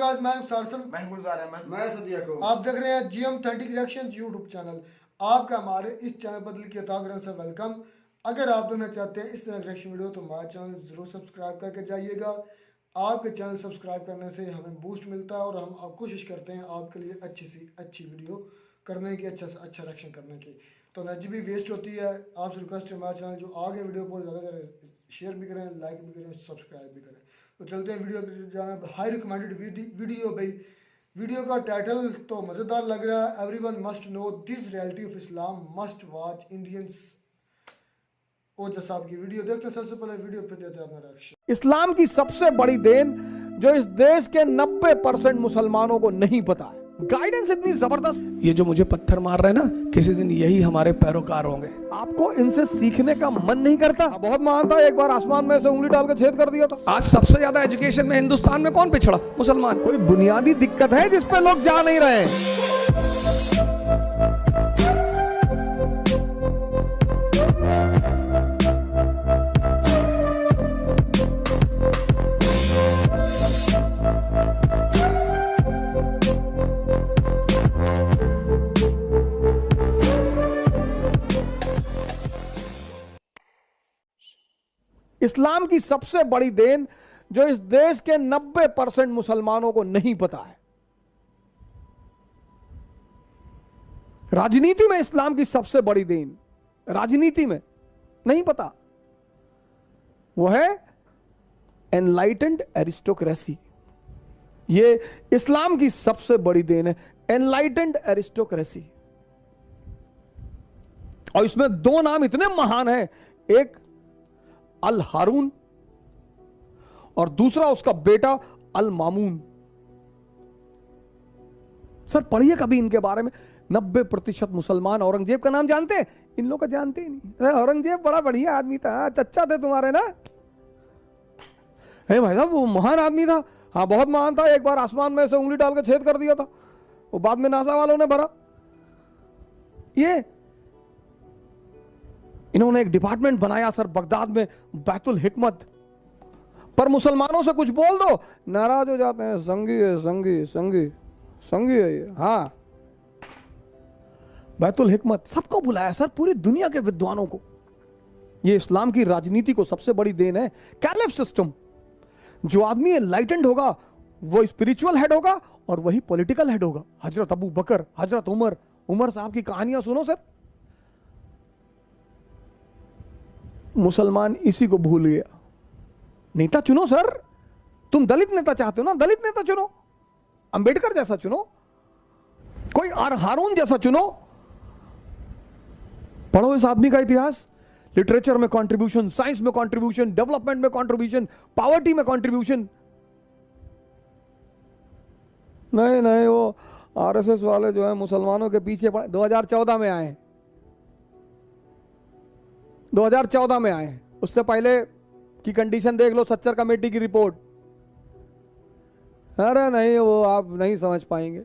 Guys, मैं सरसन, मैं गुलजार अहमद, मैं सदिया को। आप देख रहे हैं GM 30 रिएक्शंस यूट्यूब चैनल। आपका हमारे इस चैनल पर दिल की अता से वेलकम। अगर आप देखना चाहते हैं इस तरह की रिएक्शन वीडियो तो हमारा चैनल जरूर सब्सक्राइब करके जाइएगा। आपके चैनल सब्सक्राइब करने से हमें बूस्ट मिलता है और हम कोशिश करते हैं आपके लिए अच्छी सी अच्छी वीडियो करने की, अच्छा से अच्छा रिएक्शन करने की। तो एनर्जी भी वेस्ट होती है। आपसे रिक्वेस्ट है हमारा चैनल जो आगे वीडियो को ज़्यादा करें, शेयर भी करें, लाइक भी करें, सब्सक्राइब भी करें। तो चलते हैं वीडियो जाना। हाई रिकमेंडेड वीडियो भाई। वीडियो का टाइटल तो मज़ेदार लग रहा है। Everyone must know this reality of Islam must watch Indians. ओजा साहब की वीडियो देखते हैं। सबसे पहले वीडियो पे देते हैं अपना रिएक्शन। इस्लाम की सबसे बड़ी देन जो इस देश के 90% मुसलमानों को नहीं पता है। गाइडेंस इतनी जबरदस्त। ये जो मुझे पत्थर मार रहे हैं ना, किसी दिन यही हमारे पैरोकार होंगे। आपको इनसे सीखने का मन नहीं करता? बहुत मानता, एक बार आसमान में से उंगली डाल के छेद कर दिया था। आज सबसे ज्यादा एजुकेशन में हिंदुस्तान में कौन पिछड़ा? मुसलमान। कोई बुनियादी दिक्कत है जिस पे लोग जा नहीं रहे? इस्लाम की सबसे बड़ी देन जो इस देश के 90% मुसलमानों को नहीं पता है। राजनीति में इस्लाम की सबसे बड़ी देन, राजनीति में नहीं पता, वो है एनलाइटेंड एरिस्टोक्रेसी। ये इस्लाम की सबसे बड़ी देन है, एनलाइटेंड एरिस्टोक्रेसी। और इसमें दो नाम इतने महान हैं, एक अल हारून और दूसरा उसका बेटा अल मामून। सर पढ़िए कभी इनके बारे में। 90% मुसलमान औरंगजेब का नाम जानते हैं? इन लोग का जानते ही नहीं। औरंगजेब बड़ा बढ़िया आदमी था, चच्चा थे तुम्हारे ना। है भाई साहब, वो महान आदमी था। हाँ बहुत महान था। एक बार आसमान में से उंगली डाल के छेद कर दिया था, वो बाद में नासा वालों ने भरा। ये इन्होंने एक डिपार्टमेंट बनाया सर बगदाद में, बैतुल हिकमत। पर मुसलमानों से कुछ बोल दो, नाराज हो जाते हैं। संगी है, संगी संगी संगी है ये। हाँ, बैतुल हिकमत सबको बुलाया सर, पूरी दुनिया के विद्वानों को। ये इस्लाम की राजनीति को सबसे बड़ी देन है। Caliph system. जो आदमी एनलाइटेंड होगा वो स्पिरिचुअल हेड होगा और वही पॉलिटिकल हेड होगा। हजरत अबू बकर, हजरत उमर साहब की कहानियां सुनो सर। मुसलमान इसी को भूल गया। नेता चुनो सर। तुम दलित नेता चाहते हो ना, दलित नेता चुनो, अंबेडकर जैसा चुनो, कोई हारून जैसा चुनो। पढ़ो इस आदमी का इतिहास। लिटरेचर में कंट्रीब्यूशन, साइंस में कंट्रीब्यूशन, डेवलपमेंट में कंट्रीब्यूशन, पॉवर्टी में कंट्रीब्यूशन। नहीं, वो आरएसएस वाले जो है मुसलमानों के पीछे 2014 में आए, 2014 में आए। उससे पहले की कंडीशन देख लो, सच्चर कमेटी की रिपोर्ट। अरे नहीं, वो आप नहीं समझ पाएंगे।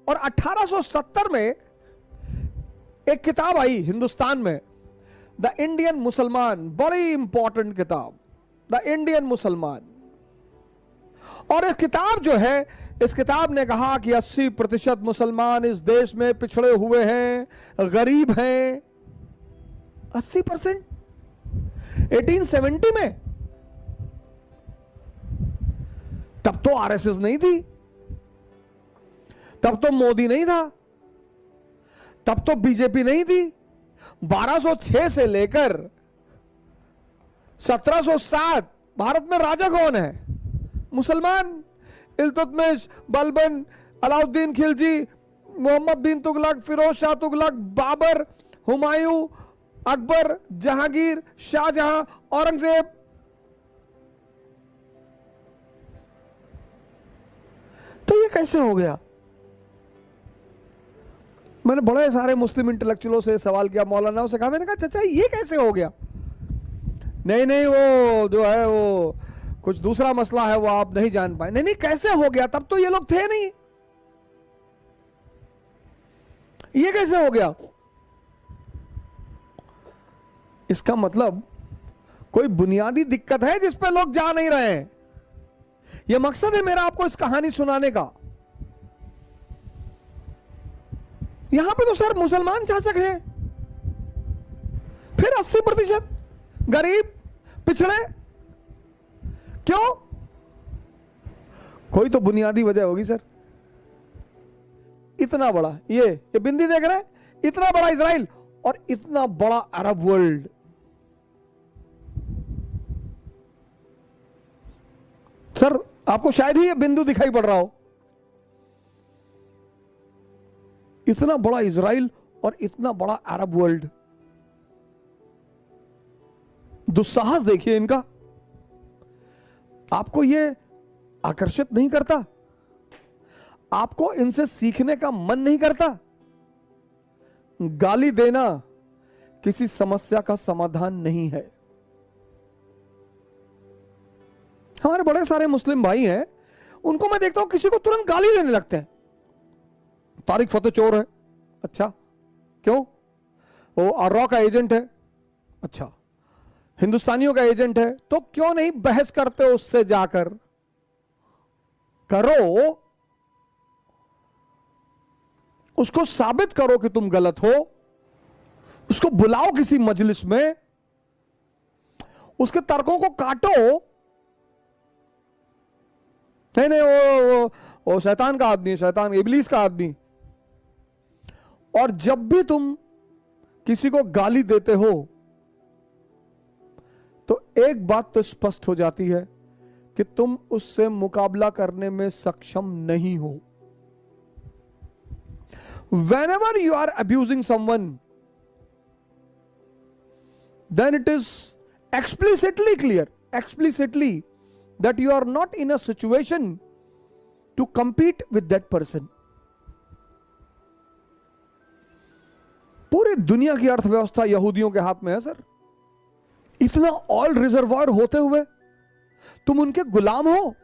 और 1870 में एक किताब आई हिंदुस्तान में, द इंडियन मुसलमान। बड़ी इंपॉर्टेंट किताब, द इंडियन मुसलमान। और इस किताब जो है, इस किताब ने कहा कि 80% मुसलमान इस देश में पिछड़े हुए हैं, गरीब हैं। 80%। 1870 में तब तो आरएसएस नहीं थी, तब तो मोदी नहीं था, तब तो बीजेपी नहीं थी। 1206 से लेकर 1707 भारत में राजा कौन है? मुसलमान। इल्तुतमिश, बलबन, अलाउद्दीन खिलजी, मोहम्मद बिन तुगलक, फिरोज शाह तुगलक, बाबर, हुमायूं, अकबर, जहांगीर, शाहजहां, औरंगजेब। तो ये कैसे हो गया? मैंने बड़े सारे मुस्लिम इंटेलेक्चुअलों से सवाल किया, मौलानाओं से कहा, मैंने कहा चाचा ये कैसे हो गया? नहीं, वो जो है वो कुछ दूसरा मसला है, वो आप नहीं जान पाए। नहीं, कैसे हो गया? तब तो ये लोग थे नहीं, ये कैसे हो गया? इसका मतलब कोई बुनियादी दिक्कत है जिस पे लोग जा नहीं रहे हैं। यह मकसद है मेरा आपको इस कहानी सुनाने का। यहां पे तो सर मुसलमान शासक हैं, फिर 80% गरीब पिछड़े, क्यों? कोई तो बुनियादी वजह होगी सर। इतना बड़ा ये बिंदी देख रहे हैं, इतना बड़ा इजराइल और इतना बड़ा अरब वर्ल्ड, सर आपको शायद ही ये बिंदु दिखाई पड़ रहा हो। इतना बड़ा इजराइल और इतना बड़ा अरब वर्ल्ड, दुस्साहस देखिए इनका। आपको ये आकर्षित नहीं करता? आपको इनसे सीखने का मन नहीं करता? गाली देना किसी समस्या का समाधान नहीं है। हमारे बड़े सारे मुस्लिम भाई हैं, उनको मैं देखता हूं किसी को तुरंत गाली देने लगते हैं। तारिक फतेह चोर है, अच्छा क्यों? वो आर्रा का एजेंट है, अच्छा हिंदुस्तानियों का एजेंट है, तो क्यों नहीं बहस करते हो उससे जाकर? करो, उसको साबित करो कि तुम गलत हो, उसको बुलाओ किसी मजलिस में, उसके तर्कों को काटो। नहीं वो शैतान का आदमी है, शैतान इबलीस का आदमी। और जब भी तुम किसी को गाली देते हो तो एक बात तो स्पष्ट हो जाती है कि तुम उससे मुकाबला करने में सक्षम नहीं हो। Whenever you are abusing someone, then it is explicitly clear, that you are not in a situation to compete with that person. पूरी दुनिया की अर्थव्यवस्था यहूदियों के हाथ में है सर। इतना ऑयल रिजर्वायर होते हुए तुम उनके गुलाम हो।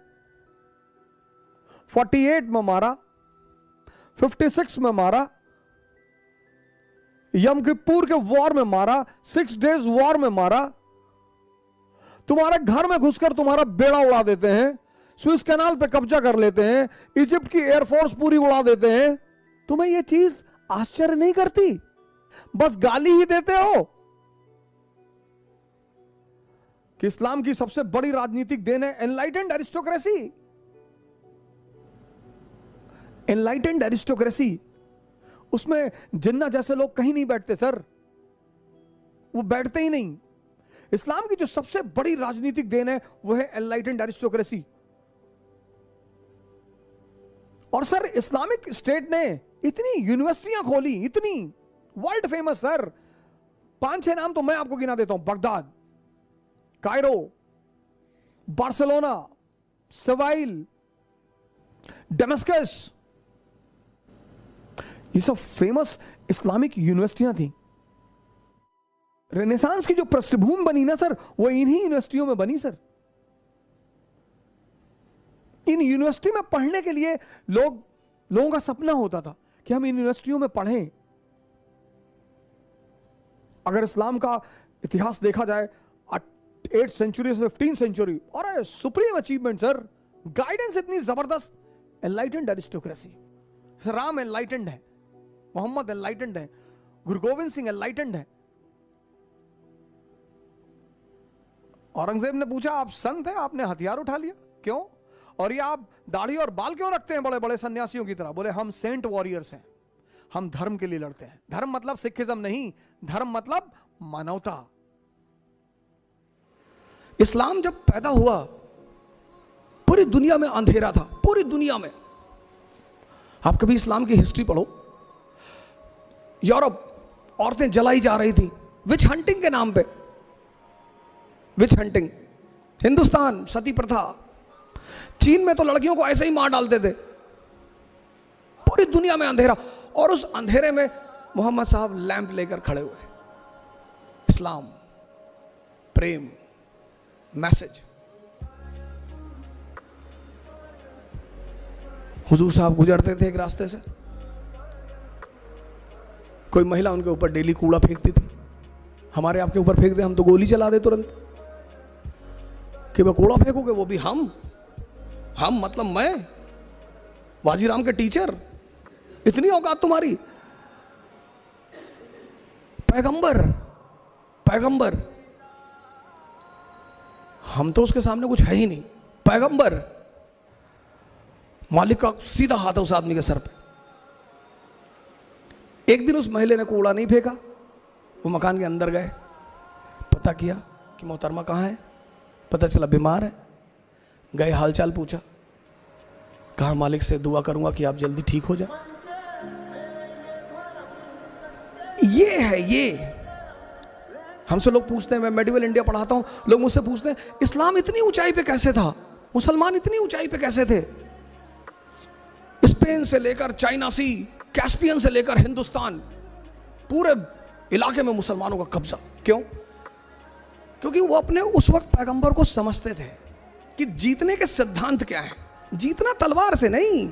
48 में मारा, 56 में मारा, यम किप्पुर के वॉर में मारा, 6 डेज वॉर में मारा, तुम्हारे घर में घुसकर तुम्हारा बेड़ा उड़ा देते हैं, स्विस कैनाल पे कब्जा कर लेते हैं, इजिप्ट की एयरफोर्स पूरी उड़ा देते हैं। तुम्हें यह चीज आश्चर्य नहीं करती? बस गाली ही देते हो कि इस्लाम की सबसे बड़ी राजनीतिक देन है एनलाइटेंड एरिस्टोक्रेसी। एनलाइटेंड एरिस्टोक्रेसी, उसमें जिन्ना जैसे लोग कहीं नहीं बैठते सर, वो बैठते ही नहीं। इस्लाम की जो सबसे बड़ी राजनीतिक देन है वो है एनलाइटेंड एरिस्टोक्रेसी। और सर इस्लामिक स्टेट ने इतनी यूनिवर्सिटियां खोली, इतनी वर्ल्ड फेमस सर, 5-6 नाम तो मैं आपको गिना देता हूं। Baghdad, Cairo, Barcelona, Seville, Damascus, ये सब फेमस इस्लामिक यूनिवर्सिटियां थी। रेनेसांस की जो पृष्ठभूमि बनी ना सर, वो इन्हीं यूनिवर्सिटियों में बनी सर। इन यूनिवर्सिटी में पढ़ने के लिए लोगों का सपना होता था कि हम इन यूनिवर्सिटियों में पढ़ें। अगर इस्लाम का इतिहास देखा जाए 8th सेंचुरी से 15th सेंचुरी, और सुप्रीम अचीवमेंट सर, गाइडेंस इतनी जबरदस्त, एनलाइटेंड एरिस्टोक्रेसी। राम एनलाइटेंड है, मोहम्मद एनलाइटेंड है, गुरु गोविंद सिंह एनलाइटेंड है। औरंगजेब ने पूछा आप संत हैं, आपने हथियार उठा लिया, क्यों? और ये आप दाढ़ी और बाल क्यों रखते हैं बड़े बड़े सन्यासियों की तरह? बोले हम सेंट वॉरियर्स हैं, हम धर्म के लिए लड़ते हैं। धर्म मतलब सिखिज्म नहीं, धर्म मतलब मानवता। इस्लाम जब पैदा हुआ पूरी दुनिया में अंधेरा था, पूरी दुनिया में। आप कभी इस्लाम की हिस्ट्री पढ़ो, यूरोप औरतें जलाई जा रही थी विच हंटिंग के नाम पे, विच हंटिंग। हिंदुस्तान सती प्रथा, चीन में तो लड़कियों को ऐसे ही मार डालते थे। पूरी दुनिया में अंधेरा, और उस अंधेरे में मोहम्मद साहब लैंप लेकर खड़े हुए। इस्लाम, प्रेम, मैसेज। हुजूर साहब गुजरते थे एक रास्ते से, कोई महिला उनके ऊपर डेली कूड़ा फेंकती थी। हमारे आपके ऊपर फेंक दे, हम तो गोली चला दे तुरंत कि वह कूड़ा फेंकोगे, वो भी हम। हम मतलब मैं, वाजीराम के टीचर, इतनी औकात तुम्हारी? पैगंबर, पैगंबर, हम तो उसके सामने कुछ है ही नहीं। पैगंबर, मालिक का सीधा हाथ है उस आदमी के सर पे। एक दिन उस महिला ने कूड़ा नहीं फेंका, वो मकान के अंदर गए, पता किया कि मोहतरमा कहाँ है, पता चला बीमार है। गए, हालचाल पूछा, कहा मालिक से दुआ करूंगा कि आप जल्दी ठीक हो जाए। ये है, ये हमसे लोग पूछते हैं, मैं मेडिवल इंडिया पढ़ाता हूं, लोग मुझसे पूछते हैं इस्लाम इतनी ऊंचाई पे कैसे था, मुसलमान इतनी ऊंचाई पे कैसे थे? स्पेन से लेकर चाइना सी, कैस्पियन से लेकर हिंदुस्तान, पूरे इलाके में मुसलमानों का कब्जा। क्यों? क्योंकि वो अपने उस वक्त पैगंबर को समझते थे कि जीतने के सिद्धांत क्या है। जीतना तलवार से नहीं,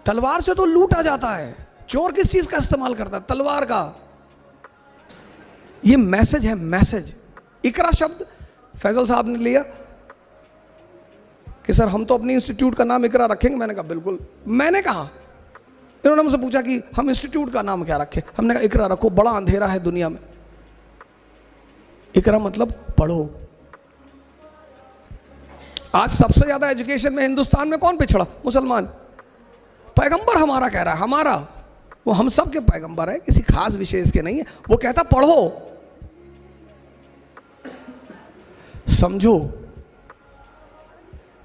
तलवार से तो लूटा जाता है। चोर किस चीज का इस्तेमाल करता है? तलवार का। ये मैसेज है, मैसेज। इकरा शब्द फैजल साहब ने लिया कि सर हम तो अपनी इंस्टीट्यूट का नाम इकरा रखेंगे। मैंने कहा बिल्कुल। मैंने कहा, इन्होंने मुझसे पूछा कि हम इंस्टीट्यूट का नाम क्या रखें, हमने कहा इकरा रखो, बड़ा अंधेरा है दुनिया में। इकरा मतलब पढ़ो। आज सबसे ज्यादा एजुकेशन में हिंदुस्तान में कौन पिछड़ा? मुसलमान। पैगंबर हमारा कह रहा है, हमारा, वो हम सब के पैगंबर है, किसी खास विशेष के नहीं है। वो कहता पढ़ो, समझो।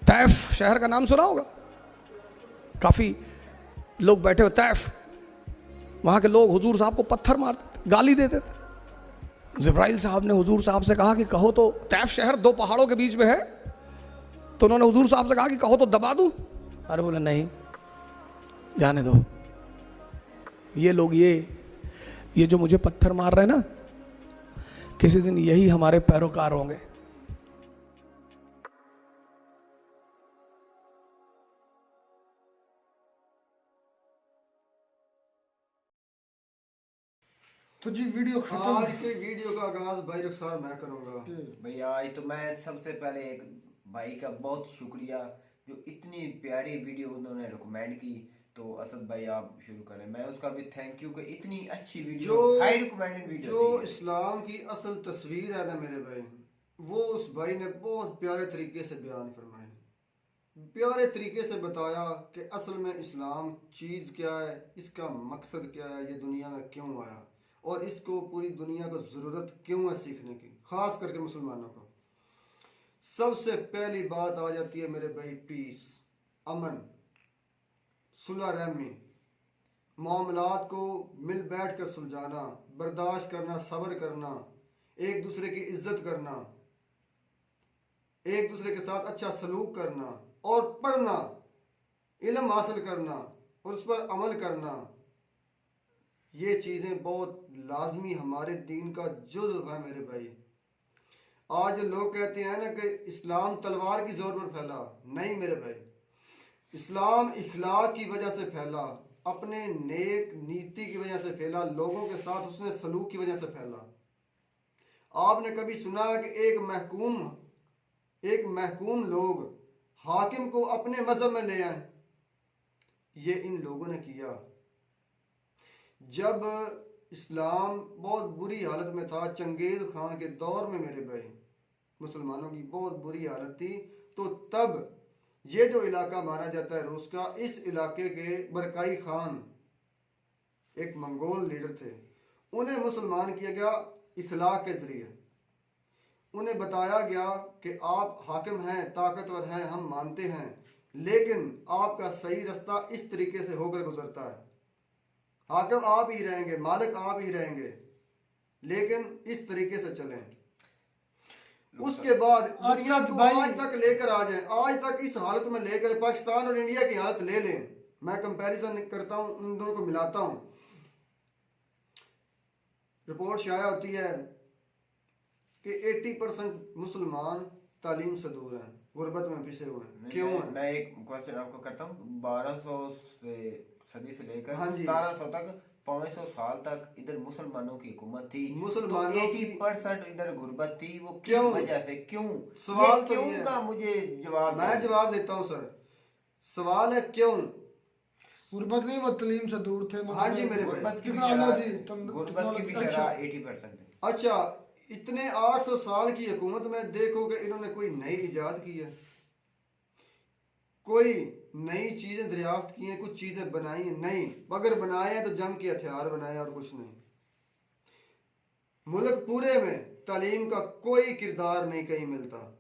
तैफ शहर का नाम सुना होगा, काफी लोग बैठे हो। तैफ, वहां के लोग हुजूर साहब को पत्थर मारते थे, गाली देते थे। जिब्राइल साहब ने हुजूर साहब से कहा कि कहो तो, तैफ शहर दो पहाड़ों के बीच में है, तो उन्होंने हुजूर साहब से कहा कि कहो तो दबा दूं। अरे बोले नहीं, जाने दो। ये लोग, ये जो मुझे पत्थर मार रहे हैं ना, किसी दिन यही हमारे पैरोकार होंगे। तो जी वीडियो खत्म। आज के वीडियो का आगाज भाई रुखसार मैं करूंगा। भैया आज तो मैं सबसे पहले एक भाई का बहुत शुक्रिया, जो इतनी प्यारी वीडियो उन्होंने रिकमेंड की। तो असद भाई आप शुरू करें। मैं उसका भी थैंक यू कि इतनी अच्छी वीडियो, जो हाई रिकमेंडेड वीडियो जो दी है। इस्लाम की असल तस्वीर है ना मेरे भाई, वो उस भाई ने बहुत प्यारे तरीके से बयान फरमाई, प्यारे तरीके से बताया कि असल में इस्लाम चीज़ क्या है, इसका मकसद क्या है, ये दुनिया में क्यों आया और इसको पूरी दुनिया को ज़रूरत क्यों है सीखने की, ख़ास करके मुसलमानों को। सबसे पहली बात आ जाती है मेरे भाई पीस, अमन, सुलह रहमी, मामलात को मिल बैठ कर सुलझाना, बर्दाश्त करना, सब्र करना, एक दूसरे की इज्जत करना, एक दूसरे के साथ अच्छा सलूक करना और पढ़ना, इल्म हासिल करना और उस पर अमल करना। ये चीज़ें बहुत लाजमी हमारे दीन का जुज़ है मेरे भाई। आज लोग कहते हैं ना कि इस्लाम तलवार की जोर पर फैला, नहीं मेरे भाई, इस्लाम इखलाक की वजह से फैला, अपने नेक नीति की वजह से फैला, लोगों के साथ उसने सलूक की वजह से फैला। आपने कभी सुना कि एक महकूम लोग हाकिम को अपने मजहब में ले आए? ये इन लोगों ने किया। जब इस्लाम बहुत बुरी हालत में था, चंगेज खान के दौर में मेरे भाई, मुसलमानों की बहुत बुरी हालत थी, तो तब ये जो इलाका माना जाता है रूस का, इस इलाके के बरकाई खान एक मंगोल लीडर थे, उन्हें मुसलमान किया गया इखलाक के ज़रिए। उन्हें बताया गया कि आप हाकिम हैं, ताकतवर हैं, हम मानते हैं, लेकिन आपका सही रास्ता इस तरीके से होकर गुजरता है। हाकिम आप ही रहेंगे, मालिक आप ही रहेंगे, लेकिन इस तरीके से चलें। उसके बाद दुनिया को आज तक लेकर आ जाए, आज तक इस हालत में लेकर पाकिस्तान और इंडिया की हालत ले लें, मैं कंपैरिजन करता हूं, उन दोनों को मिलाता हूं। रिपोर्ट शाया होती है कि 80% मुसलमान तालीम से दूर हैं, गुर्बत में पिसे हुए हैं। क्यों है? मैं एक क्वेश्चन आपको करता हूँ। 1200 से सदी से लेकर हाँ जी। 1700 तक 500 साल तक इधर मुसलमानों की हुकूमत थी, मुसलमानों तो की 80% इधर गुर्बत थी, वो किस क्यों? वजह से, क्यों? सवाल ये तो क्यों ये है। का मुझे जवाब मैं दो। जवाब देता हूँ सर। सवाल है क्यों। गुर्बत नहीं, वो तलीम से दूर थे, हाँ जी मेरे भाई। गुर्बत की भी टेक्नोलॉजी शरह- गुर्बत की भी टेक्नोलॉजी। शरह अच्छा 80% है। अच्छा, इतने 800 साल की हुकूमत में देखो कि इन्होंने कोई नई इजाद की है, कोई नई चीजें दरियाफ्त की हैं, कुछ चीजें बनाई हैं? नहीं। अगर बनाए हैं तो जंग के हथियार बनाए और कुछ नहीं। मुल्क पूरे में तालीम का कोई किरदार नहीं कहीं मिलता।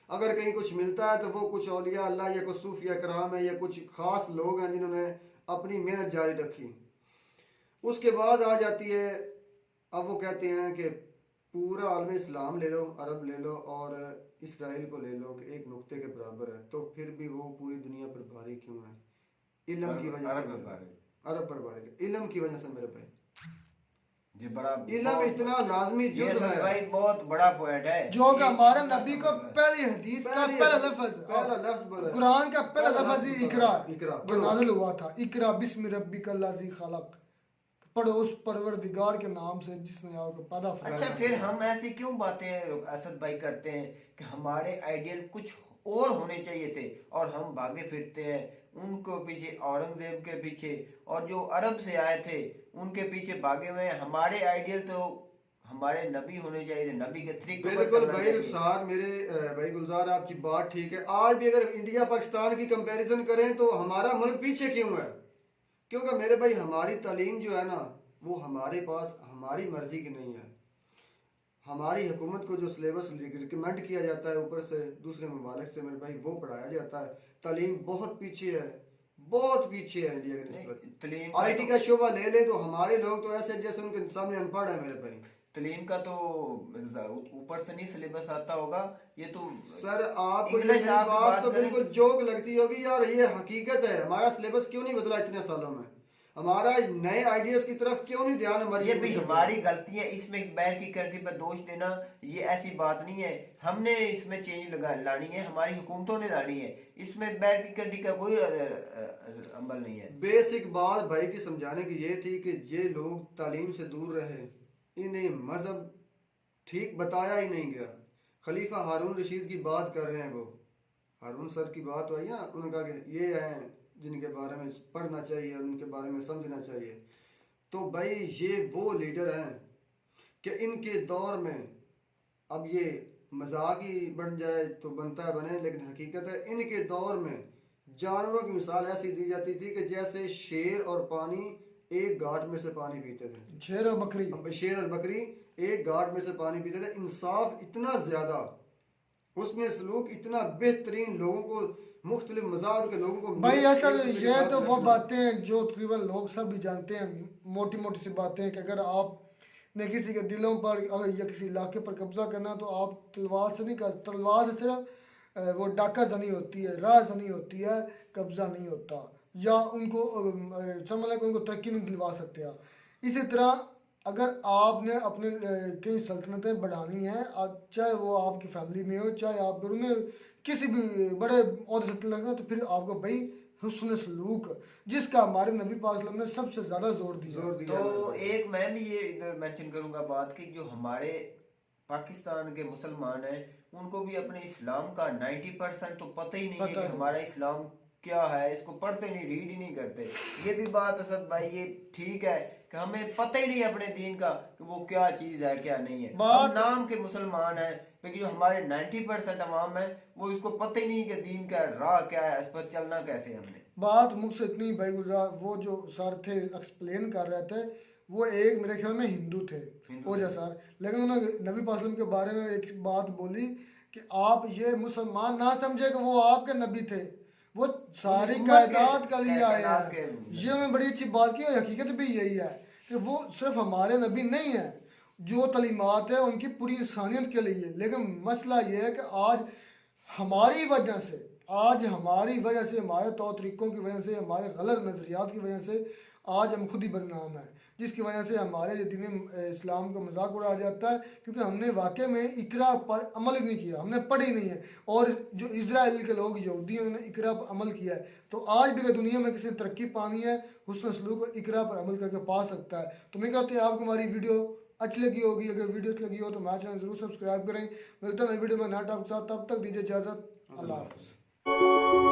अगर कहीं कुछ मिलता है तो वो कुछ औलिया अल्लाह या कुछ सूफिया कराम है या कुछ खास लोग हैं जिन्होंने अपनी मेहनत जारी रखी। उसके बाद आ जाती है, अब वो कहते हैं कि पूरा आलम इस्लाम ले लो, अरब ले लो और इसराइल को ले लो कि एक नुक्ते के बराबर है, तो फिर भी वो पूरी दुनिया पर भारी क्यों है? इल्म की वजह से। अरब पर भारी। अरब पर भारी इल्म की वजह से मेरे भाई। ये बड़ा इल्म बहुत- इतना लाजमी ये जुज़ सब है। भाई बहुत बड़ा पॉइंट है। जो कि ये- हमारे नबी को पहली हदीस का पहला लफ्ज, पहला लफ्ज बोला है। कुरान का पहला पहला लफ्ज ही लफ्ज इकरा, इकरा, जो पढ़ो। नाज़िल हुआ था। इकरा बिस्मि रब्बिकल्लज़ी खलक, पढ़ो उस परवरदिगार के नाम से जिसने आपको पैदा फरमाया। अच्छा, फिर हम ऐसी क्यों बातें असद भाई करते हैं कि हमारे आइडियल कुछ और होने चाहिए थे और हम भागे फिरते हैं उनको पीछे, औरंगजेब के पीछे, और जो अरब से आए थे उनके पीछे भागे हुए हैं। हमारे आइडियल तो हमारे नबी होने चाहिए थे, नबी के तरीके पर बिल्कुल चलना भाई चाहिए। रुखसार, मेरे भाई गुलजार, आपकी बात ठीक है। आज भी अगर इंडिया पाकिस्तान की कंपैरिजन करें तो हमारा मुल्क पीछे क्यों है? क्योंकि मेरे भाई हमारी तालीम जो है ना, वो हमारे पास हमारी मर्जी की नहीं है। हमारी हुकूमत को जो सिलेबस रिकमेंड किया जाता है ऊपर से दूसरे ममालिक से, मेरे भाई वो पढ़ाया जाता है। तालीम बहुत पीछे है, बहुत पीछे है इंडिया के निस्बत। तलीम आईटी का शोबा ले ले तो हमारे लोग तो ऐसे जैसे उनके सामने अनपढ़ है मेरे भाई। तलीम का तो ऊपर से नहीं सिलेबस आता होगा, ये तो सर आपको ये इंग्लिश मेरी आप बात बात तो करें। बिल्कुल जोक लगती होगी यार, ये हकीकत है। हमारा सिलेबस क्यों नहीं बदला इतने सालों में? हमारा नए आइडियाज की तरफ क्यों नहीं ध्यान हमारी? ये भी हमारी गलती है। इसमें बैर की कंट्री पर दोष देना ये ऐसी बात नहीं है। हमने इसमें चेंज लानी है, हमारी हुकूमतों ने लानी है। इसमें बैर की कंट्री का कोई अमल नहीं है। बेसिक बात भाई की समझाने की ये थी कि ये लोग तालीम से दूर रहे, इन्हें मजहब ठीक बताया ही नहीं गया। खलीफा हारून रशीद की बात कर रहे हैं वो, हारून सर की बात आई ना, उन्होंने कहा कि ये हैं जिनके बारे में पढ़ना चाहिए, उनके बारे में समझना चाहिए। तो भाई ये वो लीडर हैं कि इनके दौर में, अब ये मजाक ही बन जाए तो बनता है बने, लेकिन हकीकत है इनके दौर में जानवरों की मिसाल ऐसी दी जाती थी कि जैसे शेर और पानी एक घाट में से पानी पीते थे। शेर और बकरी, अब शेर और बकरी एक घाट में से पानी पीते थे। इंसाफ इतना ज्यादा, उसने सलूक इतना बेहतरीन, लोगों को मुख्तलिफ मज़ाहब के लोगों को भाई असल एक दूसरे के ये साथ तो वो रखना। बातें हैं जो तकरीबन लोग सब भी जानते हैं, मोटी मोटी सी बातें हैं कि अगर आपने किसी के दिलों पर या किसी इलाके पर कब्जा करना तो आप तलवार से नहीं कर, तलवार से सिर्फ वो डाका जनी होती है, राह जनी होती है, कब्जा नहीं होता, या उनको समझ उनको तरक्की नहीं दिलवा सकते आप। इसी तरह अगर आपने अपने कई सल्तनतें बढ़ानी हैं, चाहे वो आपकी फैमिली में हो, चाहे आप अगर उन्हें किसी भी बड़े अहदे से लगना, तो फिर आपको भाई हुस्न सलूक, जिसका हमारे नबी पाक सल्लल्लाहु अलैहि वसल्लम ने सबसे ज़्यादा जोर दिया। जोर दिया तो एक मैं भी ये इधर मेंशन करूंगा बात की, जो हमारे पाकिस्तान के मुसलमान हैं उनको भी अपने इस्लाम का 90% तो पता ही नहीं है कि हमारा इस्लाम क्या है। इसको पढ़ते नहीं, रीड ही नहीं करते। ये भी बात असद भाई ये ठीक है कि हमें पता ही नहीं अपने दीन का कि वो क्या चीज है क्या नहीं है। हम नाम के मुसलमान हैं, लेकिन जो हमारे 90% अवाम है वो इसको पता ही नहीं कि दीन का राह क्या है, इस पर चलना कैसे हमने। बात मुझसे इतनी भाई गुलजार, वो जो सर थे एक्सप्लेन कर रहे थे, वो एक मेरे ख्याल में हिंदू थे ओजा सर, लेकिन उन्होंने नबी पाक सल्लल्लाहु अलैहि वसल्लम के बारे में एक बात बोली कि आप ये मुसलमान ना समझे कि वो आपके नबी थे, वो सारी कायनात का लिए आए हैं। ये उन्होंने बड़ी अच्छी बात की, और हकीकत भी यही है कि वो सिर्फ हमारे नबी नहीं है, जो तलीमात है उनकी पूरी इंसानियत के लिए। लेकिन मसला ये है कि आज हमारी वजह से, हमारे तौर तरीक़ों की वजह से, हमारे गलत नज़रियात की वजह से आज हम खुद ही बदनाम हैं। जिसकी वजह से हमारे जो दीन इस्लाम का मजाक उड़ाया जाता है, क्योंकि हमने वाकई में इकरा पर अमल ही नहीं किया, हमने पढ़ी नहीं है। और जो इजराइल के लोग यहूदी हैं उन्होंने इकरा पर अमल किया है। तो आज भी अगर दुनिया में किसी ने तरक्की पानी है, हुस्न सलूक और इकरा पर अमल करके पा सकता है। तो मैं कहते हैं आपको हमारी वीडियो अच्छी लगी होगी, अगर वीडियो अच्छी लगी हो तो हमारा चैनल जरूर सब्सक्राइब करें। मिलता है नई वीडियो में नया टॉपिक के साथ, तब तक दीजिए इजाज़त, अल्लाह हाफ़िज़।